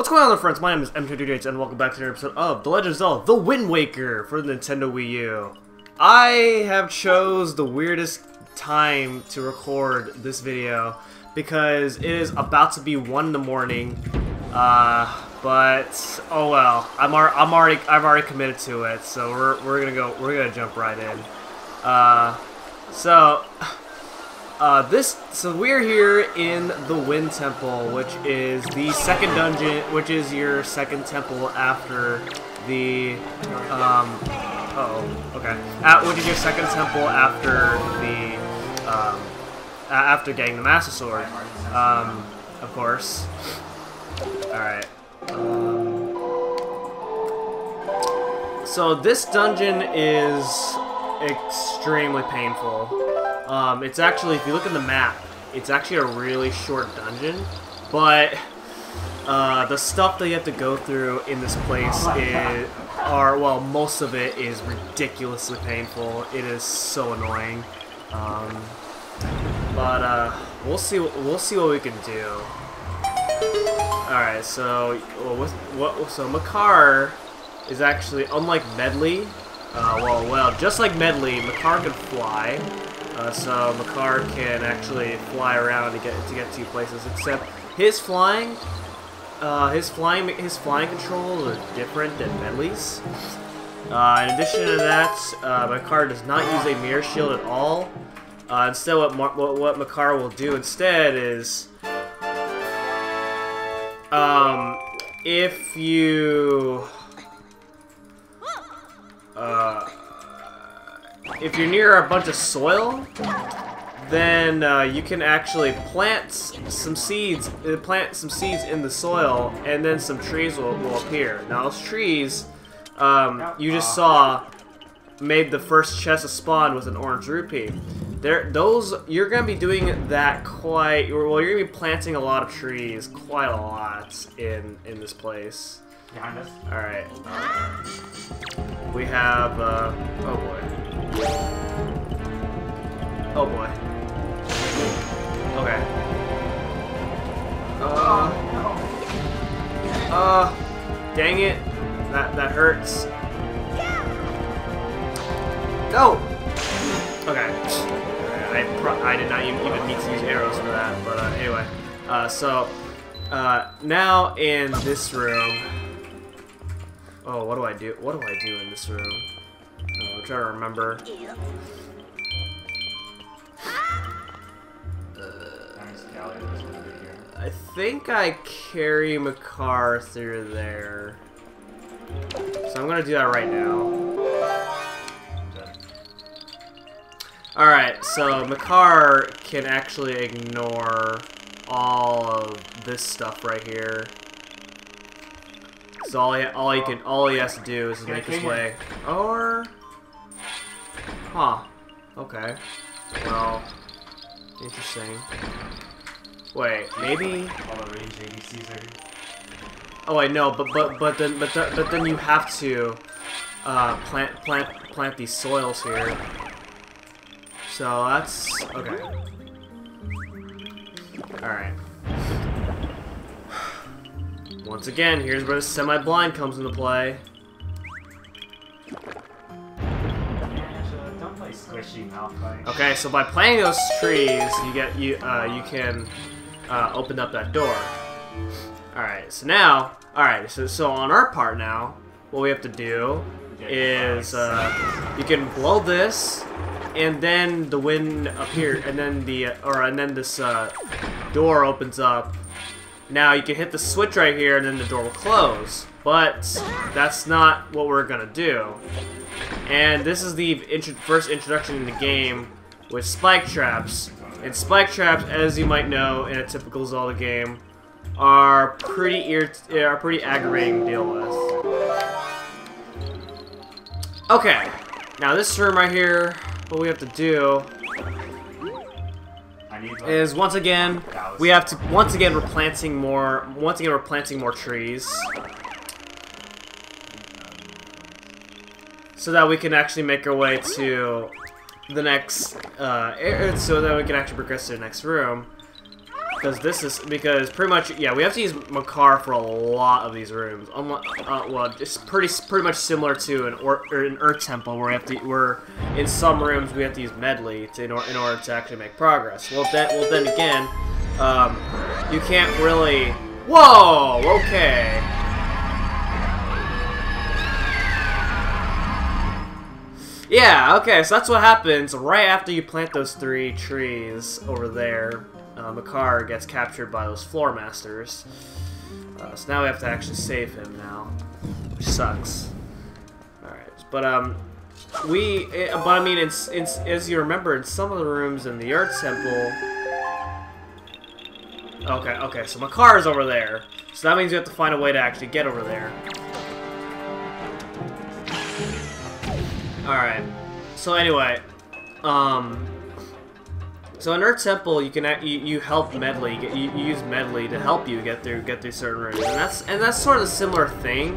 What's going on there, friends? My name is M2DH and welcome back to another episode of The Legend of Zelda, The Wind Waker for the Nintendo Wii U. I have chose the weirdest time to record this video because it is about to be 1 in the morning. But oh well, I've already committed to it, so we're gonna jump right in. So we're here in the Wind Temple, which is the second dungeon, which is your second temple after the, which is your second temple after the, after getting the Master Sword, of course. Alright. So this dungeon is extremely painful. It's actually, if you look at the map, it's actually a really short dungeon, but the stuff that you have to go through in this place most of it is ridiculously painful. It is so annoying. We'll see what we can do. All right, so so Makar is actually, unlike Medley, just like Medley, Makar can fly. So Makar can actually fly around to get to places. Except his flying controls are different than Medley's. In addition to that, Makar does not use a mirror shield at all. Instead, what Makar will do instead is, if you're near a bunch of soil, then you can actually plant some seeds in the soil, and then some trees will appear. Now those trees, you just saw, made the first chest of spawn with an orange rupee. You're gonna be doing that quite well. You're gonna be planting a lot of trees, quite a lot in this place. Behind us. All right. We have oh boy. Oh boy. Okay. Dang it. That hurts. Go! Okay. I did not even need to use arrows for that, but anyway. Now in this room. Oh, what do I do? What do I do in this room? I'm trying to remember. I think I carry Makar through there. So I'm gonna do that right now. Alright, so Makar can actually ignore all of this stuff right here. So all he has to do is make his way. Or, huh? Okay. Well, interesting. Wait, maybe. All the range ADCs are. Oh, I know, but then you have to plant these soils here. So that's okay. All right. Once again, here's where the semi-blind comes into play. Don't play squishy malfight. Okay, so by planting those trees, you can open up that door. All right, so now, so on our part now, what we have to do is you can blow this, and then the wind appears, and then this door opens up. Now you can hit the switch right here and then the door will close, but that's not what we're gonna do. And this is the first introduction in the game with spike traps. And spike traps, as you might know in a typical Zelda game, are pretty aggravating to deal with. Okay, now this room right here, what we have to do is once again we're planting more trees so that we can actually make our way to the next so that we can actually progress to the next room. because pretty much, yeah, we have to use Makar for a lot of these rooms. Well, it's pretty much similar to an Earth Temple where we're in some rooms we have to use Medley in order to actually make progress. Well then again, you can't really. Whoa! Okay. Yeah, okay, so that's what happens right after you plant those 3 trees over there. Makar gets captured by those floor masters. So now we have to actually save him now, which sucks. Alright, but I mean, as you remember, in some of the rooms in the Earth Temple. Okay, so Makar is over there. So that means you have to find a way to actually get over there. Alright, so anyway, so in Earth Temple you can you help Medley, you use Medley to help you get through certain rooms, and that's sort of a similar thing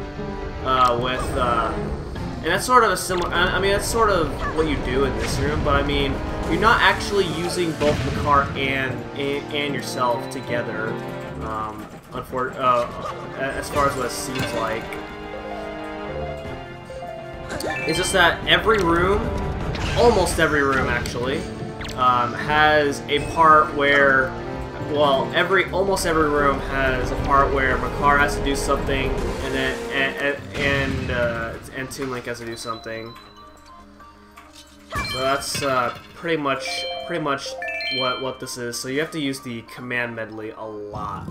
and that's sort of a similar. I mean, that's sort of what you do in this room, but I mean, you're not actually using both Makar and yourself together. As far as what it seems like. It's just that every room, almost every room actually, has a part where, well, almost every room has a part where Makar has to do something, and then and Toon Link has to do something. So that's pretty much what this is. So you have to use the command medley a lot.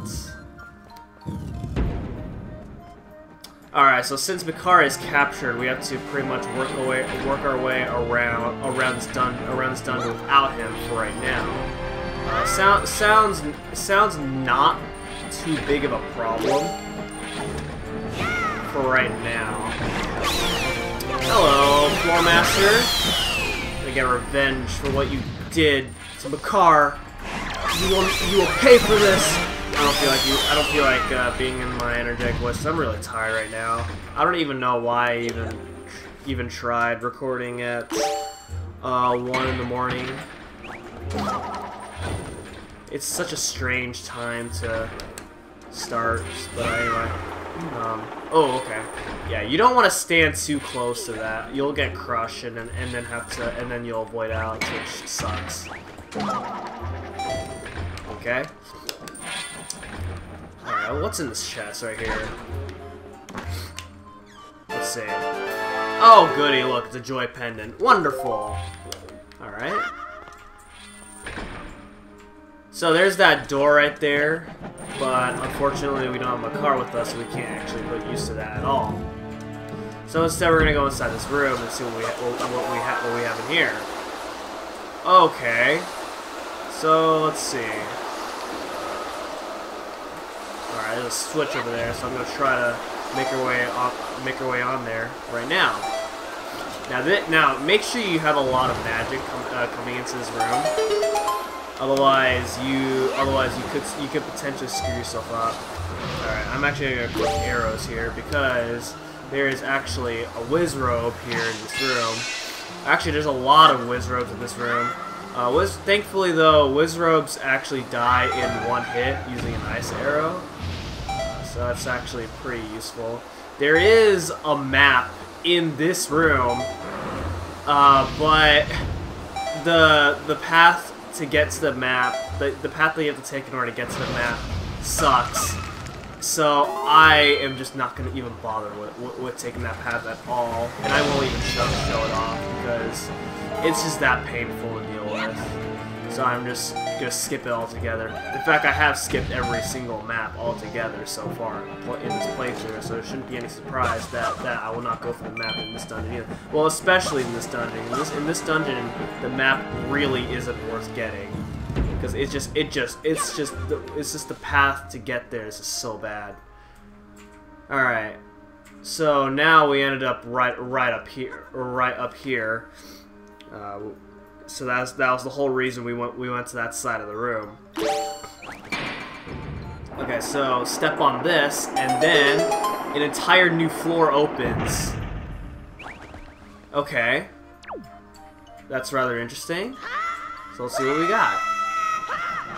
Alright, so since Makar is captured, we have to pretty much work our way around this dungeon without him for right now. Sounds not too big of a problem for right now. Hello, Floor Master. Gonna get revenge for what you did to Makar. You will pay for this. I don't feel like being in my energetic voice. I'm really tired right now. I don't even know why I even tried recording at 1 in the morning. It's such a strange time to start, but anyway. Oh, okay. Yeah, you don't want to stand too close to that. You'll get crushed and then you'll avoid out, which sucks. Okay. Alright, what's in this chest right here? Let's see. Oh, goody, look, it's a joy pendant. Wonderful! Alright. So there's that door right there, but unfortunately we don't have Makar with us, so we can't actually put use to that at all. So instead we're gonna go inside this room and see what we have in here. Okay. So let's see. Alright, there's a switch over there, so I'm gonna try to make our way on there right now. Now make sure you have a lot of magic coming into this room. Otherwise you could potentially screw yourself up. Alright, I'm actually gonna click arrows here because there is actually a Wizrobe here in this room. Actually, there's a lot of Wizrobes in this room. Thankfully though, Wizrobes actually die in one hit using an ice arrow. So that's actually pretty useful. There is a map in this room, but the path to get to the map, the path that you have to take in order to get to the map sucks. So I am just not going to even bother with taking that path at all, and I won't even show it off because it's just that painful to deal with. So I'm just going to skip it altogether. In fact, I have skipped every single map altogether so far in this playthrough, so it shouldn't be any surprise that I will not go for the map in this dungeon either. Well, especially in this dungeon. In this dungeon, the map really isn't worth getting. Because it's just the path to get there is just so bad. Alright. So now we ended up right up here. So that was the whole reason we went to that side of the room. Okay, so step on this, and then an entire new floor opens. Okay. That's rather interesting. So let's see what we got.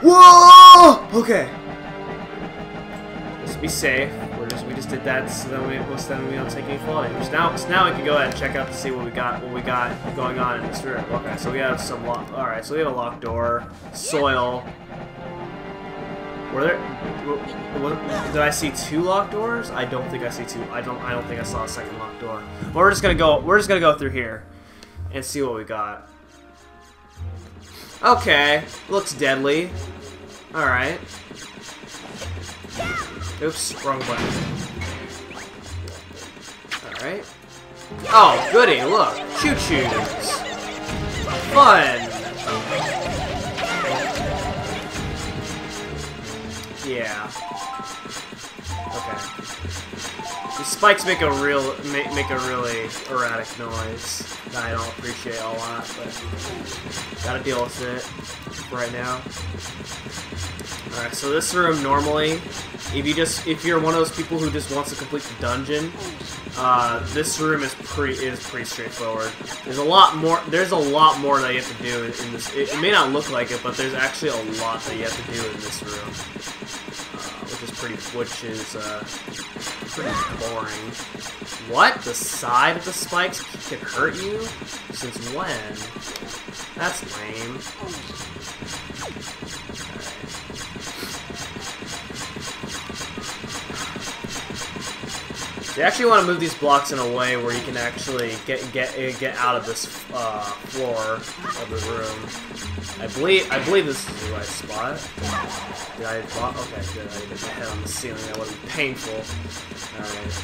Whoa! Okay. Just be safe. We just did that, so then we don't take any fall damage. So now we can go ahead and check out to see what we got going on in this room. Okay, so we have some lock. All right, so we have a locked door, soil. Were there? Did I see 2 locked doors? I don't think I see 2. I don't think I saw a second locked door. But we're just gonna go through here and see what we got. Okay, looks deadly. All right. Oops, wrong button. Alright. Oh, goody, look. Choo-choos. Fun. Yeah. Okay. The spikes make a really erratic noise that I don't appreciate a lot, but gotta deal with it right now. Alright, so this room normally, if you're one of those people who just wants to complete the dungeon, this room is pretty straightforward. There's a lot more that you have to do in this. It may not look like it, but there's actually a lot that you have to do in this room, which is pretty boring. What? The side of the spikes can hurt you? Since when? That's lame. You actually want to move these blocks in a way where you can actually get out of this floor of the room. I believe this is the right spot. Did I block? Okay, good. I didn't hit my head on the ceiling. That would be painful. All right.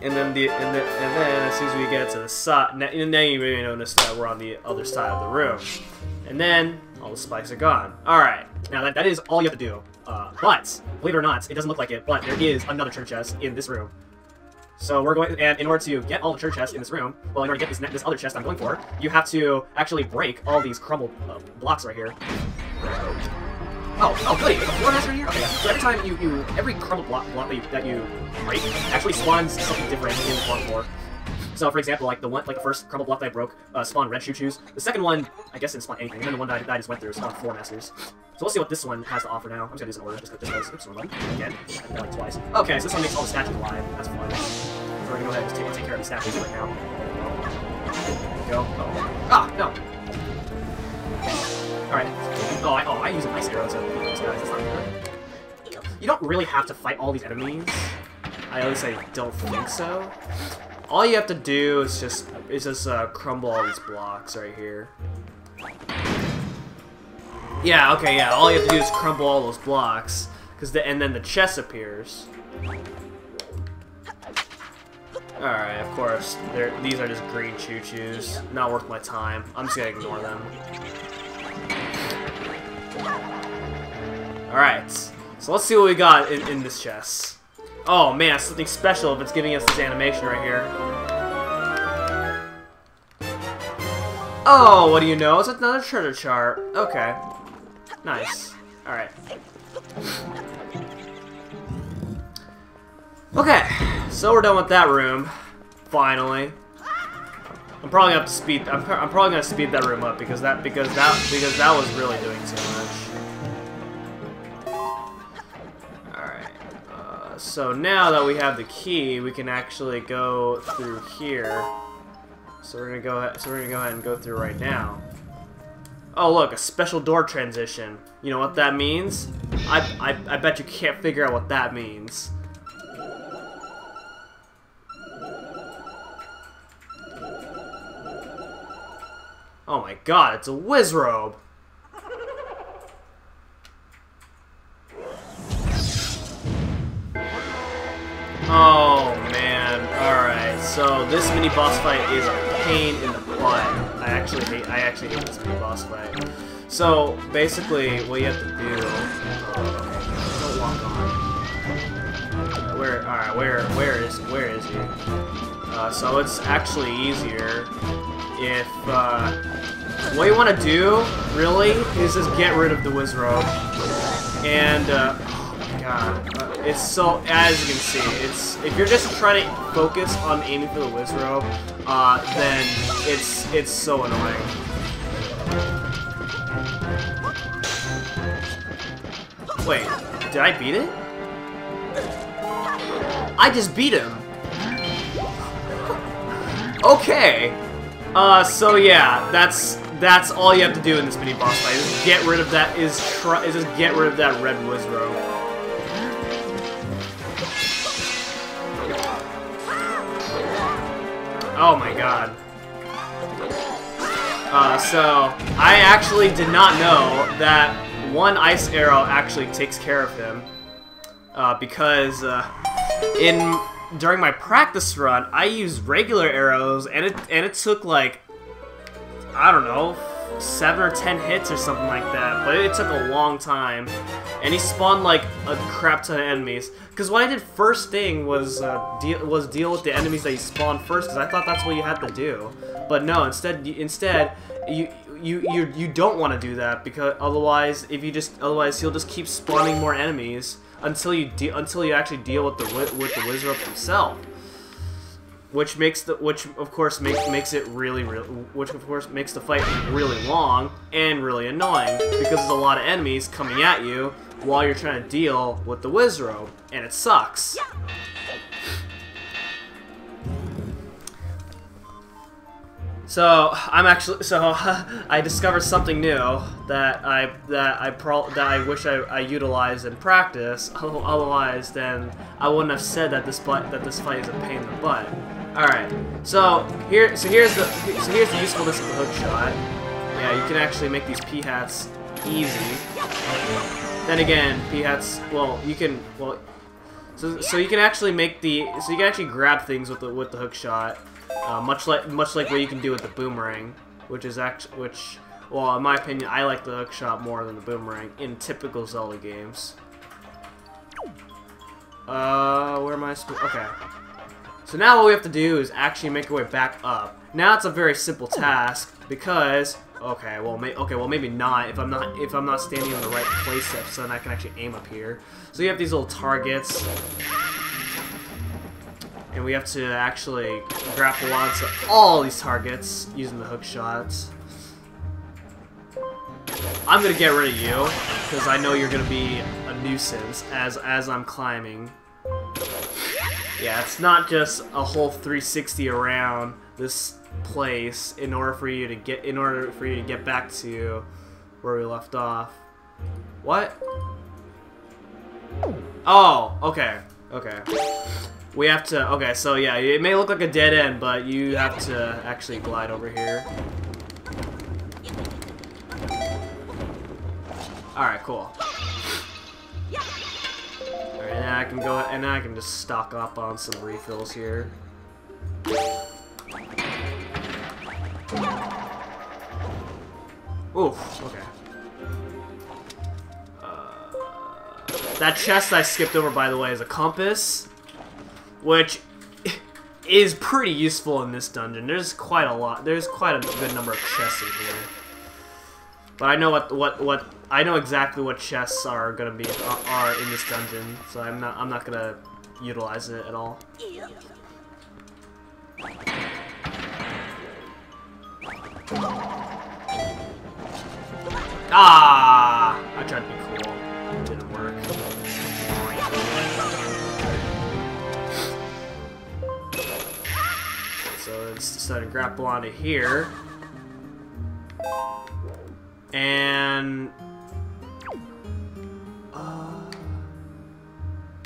And then as soon as we get to the side, now you may notice that we're on the other side of the room. And then all the spikes are gone. All right. Now that is all you have to do. But believe it or not, it doesn't look like it, but there is another treasure chest in this room. So we're going, and in order to get all the treasure chests in this room, well, in order to get this other chest I'm going for, you have to actually break all these crumbled blocks right here. Oh, goody! There's a floor master in here. Okay, yeah. So every time every crumbled block that you break actually spawns something different in the floor. So, for example, like the first crumble block that I broke spawned red choo-choos. The second one, I guess, didn't spawn anything. And then the one that I just went through spawned 4 masters. So we'll see what this one has to offer now. I'm just gonna do this in order, just because. Oops, one button. Again, like twice. Okay, so this one makes all the statues alive. That's fun. So we're gonna go ahead and just take care of these statues right now. There we go. Oh. Ah, no. Alright. Oh, I use a nice arrow to beat those guys. That's not good. You don't really have to fight all these enemies. At least I don't think so. All you have to do is just crumble all these blocks right here. Yeah, okay, yeah. All you have to do is crumble all those blocks, and then the chest appears. All right, of course. These are just green choo-choos. Not worth my time. I'm just gonna ignore them. All right. So let's see what we got in this chest. Oh man, it's something special if it's giving us this animation right here. Oh, what do you know? It's another treasure chart. Okay. Nice. Alright. Okay, so we're done with that room. Finally. I'm probably gonna have to speed. I'm probably gonna speed that room up because that was really doing too much. So now that we have the key, we can actually go through here. So we're gonna go ahead and go through right now. Oh look, a special door transition. You know what that means? I bet you can't figure out what that means. Oh my god, it's a whiz robe. Oh man, alright, so this mini boss fight is a pain in the butt. I actually hate this mini boss fight. So basically what you have to do, don't walk on. Where is he? So it's actually easier if what you want to do really is just get rid of the whiz robe. And it's so, as you can see, if you're just trying to focus on aiming for the whiz robe, then it's so annoying. Wait, did I beat it? I just beat him. Okay. So yeah, that's all you have to do in this mini boss fight. Is get rid of that. Is just get rid of that red Wizrow. Oh my god. So I actually did not know that one ice arrow actually takes care of him. Because during my practice run, I used regular arrows, and it took like, I don't know, 7 or 10 hits or something like that. But it took a long time, and he spawned like a crap ton of enemies. Because what I did first thing was deal with the enemies that you spawned first, because I thought that's what you had to do. But no, instead you don't want to do that, because otherwise he'll just keep spawning more enemies until you actually deal with the Wizrow himself, which of course makes the fight really long and really annoying, because there's a lot of enemies coming at you while you're trying to deal with the Wizrow, and it sucks. So I discovered something new that I wish I utilized in practice. Otherwise, then I wouldn't have said that this fight is a pain in the butt. All right. So here's the usefulness of the hook shot. Yeah, you can actually make these p-hats easy. Then again, p-hats. So you can actually grab things with the hook shot. Much like what you can do with the boomerang, well, in my opinion, I like the hook shot more than the boomerang in typical Zelda games. Where am I? Okay. So now what we have to do is actually make our way back up. Now it's a very simple task because well maybe not if I'm not standing in the right place so then I can actually aim up here. So you have these little targets. And we have to actually grapple onto all these targets using the hook shots. I'm gonna get rid of you because I know you're gonna be a nuisance as I'm climbing. Yeah, it's not just a whole 360 around this place in order for you to get back to where we left off. What? Oh, okay. Okay. We have to, okay, so yeah, it may look like a dead end, but you have to actually glide over here. Alright, cool. Alright, now I can go, and now I can just stock up on some refills here. Oof, okay. That chest I skipped over, by the way, is a compass, which is pretty useful in this dungeon. There's quite a lot. There's quite a good number of chests in here. But I know I know exactly what chests are gonna be in this dungeon, so I'm not gonna utilize it at all. Ah! I tried to be cool. It didn't work. So let's decide to grapple onto here. And...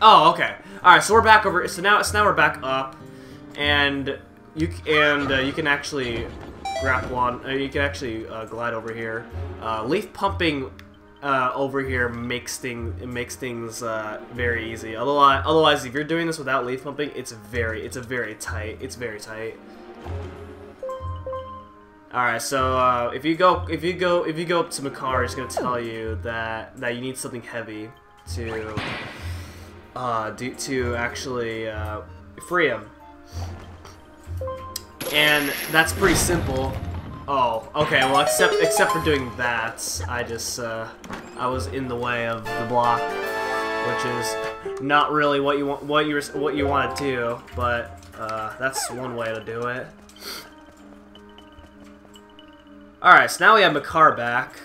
oh, okay. Alright, so we're back over... So now we're back up. And you can actually grapple on... you can actually glide over here. Leaf pumping over here makes things very easy. Otherwise, if you're doing this without leaf pumping, it's very tight. All right, so if you go up to Makar, he's gonna tell you that you need something heavy to actually free him, and that's pretty simple. Oh, okay. Well, except for doing that, I was in the way of the block, which is not really what you want to do, but that's one way to do it. All right, so now we have Makar back,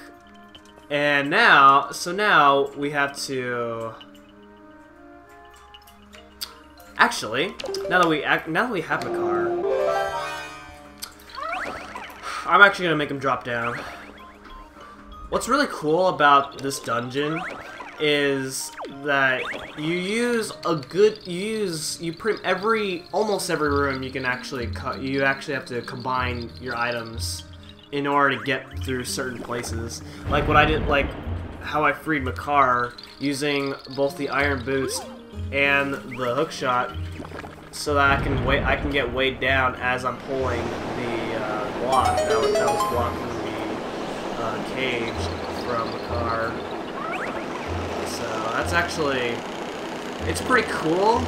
And now, so now we have to. Actually, now that we have Makar, I'm actually gonna make him drop down. What's really cool about this dungeon is that almost every room you can actually have to combine your items in order to get through certain places. Like what I did, like how I freed Makar using both the iron boots and the hook shot, so that I can get weighed down as I'm pulling the block that was blocking the cage from Makar. So that's actually, it's pretty cool.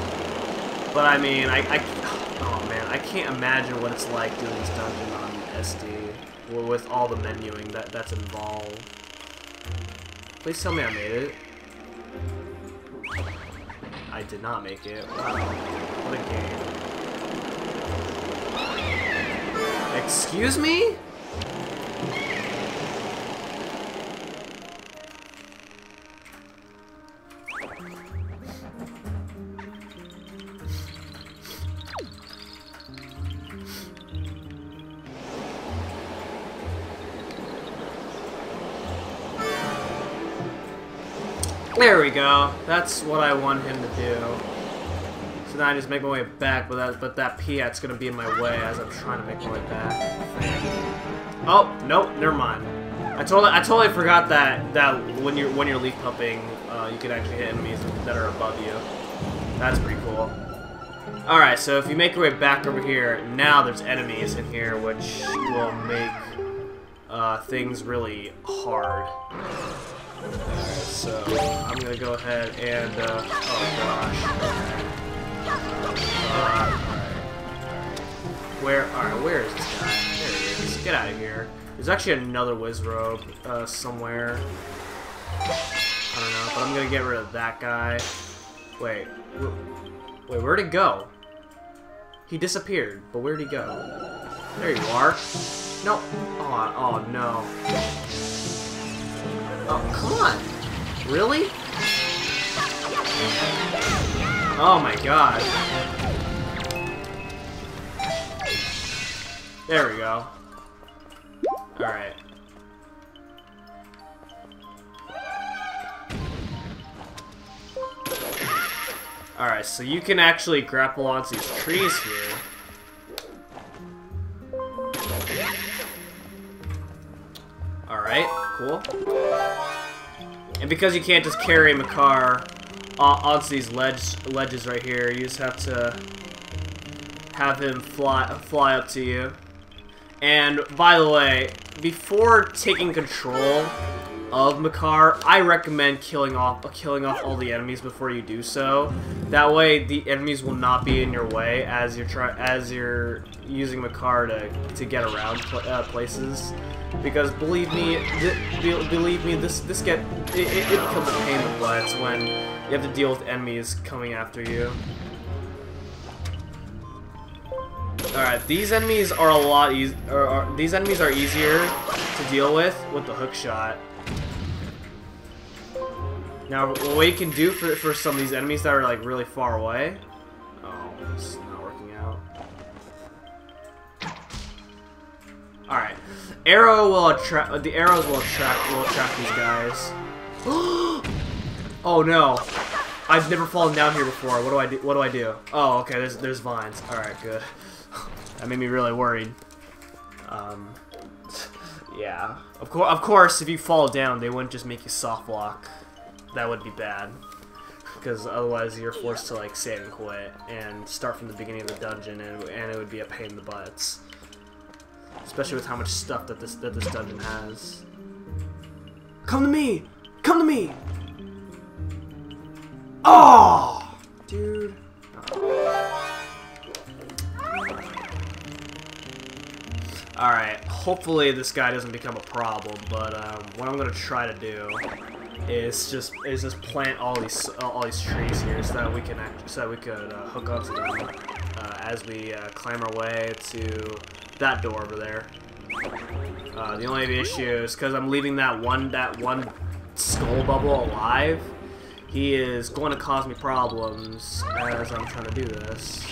But I mean, oh man, I can't imagine what it's like doing this dungeon on SD with all the menuing that's involved. Please tell me I made it. I did not make it. Wow, what a game. Excuse me? There we go. That's what I want him to do. So now I just make my way back, but that Piat's gonna be in my way as I'm trying to make my way back. Oh, nope, never mind. I totally forgot that when you're leaf pupping, you can actually hit enemies that are above you. That's pretty cool. Alright, so if you make your way back over here, now there's enemies in here, which will make things really hard. Alright, so I'm gonna go ahead and, oh gosh. Alright, where is this guy? There he is. Get out of here. There's actually another Wizrobe, somewhere. I don't know, but I'm gonna get rid of that guy. Wait, where'd he go? He disappeared, but where'd he go? There you are. No. Oh no. Oh, come on! Really? Oh my god. There we go. Alright. Alright, so you can actually grapple onto these trees here. Alright, cool. And because you can't just carry Makar onto these ledges right here, you just have to have him fly up to you. And by the way, before taking control of Makar, I recommend killing off all the enemies before you do so. That way, the enemies will not be in your way as you're using Makar to get around places. Because believe me, this it becomes a pain in the butt when you have to deal with enemies coming after you. Alright, these enemies are a lot easier. These enemies are easier to deal with the hook shot. Now, what you can do for some of these enemies that are like really far away. Oh, this is not working out. All right, the arrows will attract these guys. Oh no, I've never fallen down here before. What do I do? Oh, okay. There's vines. All right, good. That made me really worried. Yeah. Of course, if you fall down, they wouldn't just make you soft lock. That would be bad, because otherwise you're forced to like save and quit and start from the beginning of the dungeon, and it would be a pain in the butts, especially with how much stuff that this dungeon has. Come to me! Come to me! Oh, dude. All right. Hopefully this guy doesn't become a problem, but what I'm gonna try to do is just plant all these trees here so that we could hook up to them as we climb our way to that door over there. The only issue is because I'm leaving that one skull bubble alive. He is going to cause me problems as I'm trying to do this.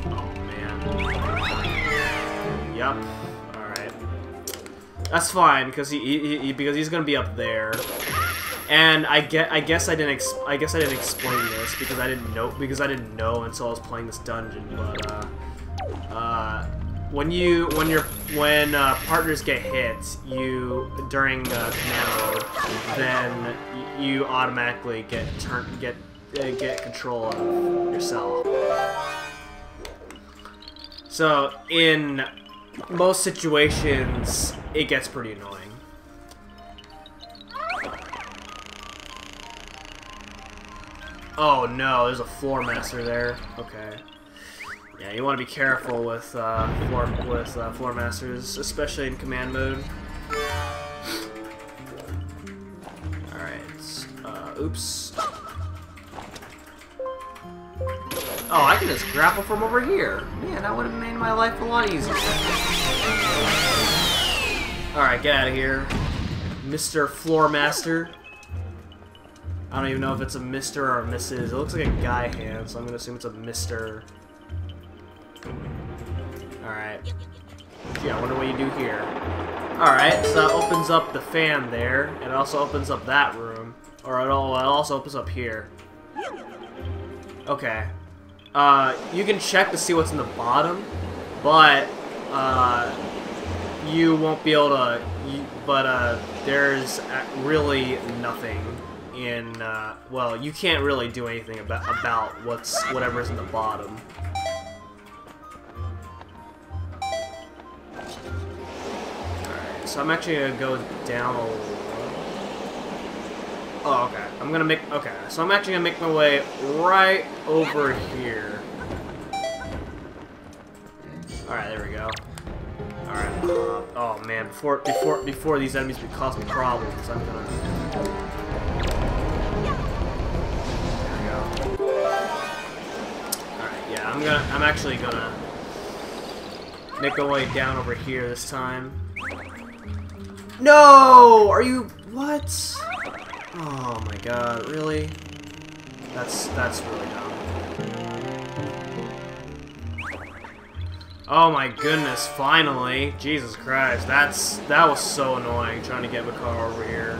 Oh man. Yup. All right. That's fine because because he's gonna be up there. And I guess I didn't explain this because I didn't know until I was playing this dungeon. But when partners get hit, during command mode, then you automatically get control of yourself. So in most situations, it gets pretty annoying. Oh no, there's a floor master there. Okay. Yeah, you want to be careful with floor masters, especially in command mode. All right. Oops. Oh, I can just grapple from over here. Man, that would have made my life a lot easier. All right, get out of here, Mr. Floor Master. I don't even know if it's a Mr. or a Mrs. It looks like a guy hand, so I'm gonna assume it's a Mr. Alright. Yeah, I wonder what you do here. Alright, so that opens up the fan there, and it also opens up that room. Or it also opens up here. Okay. You can check to see what's in the bottom, but, you won't be able to... there's really nothing in, well, you can't really do anything about whatever's in the bottom. Alright, so I'm actually gonna go down a little. Oh, okay. Okay, so I'm actually gonna make my way right over here. Alright, there we go. Alright, oh man, before these enemies cause me problems, I'm gonna... I'm actually gonna make my way down over here this time. No! Are you... what? Oh my god, really? That's really dumb. Oh my goodness, finally! Jesus Christ, that was so annoying trying to get Makar over here.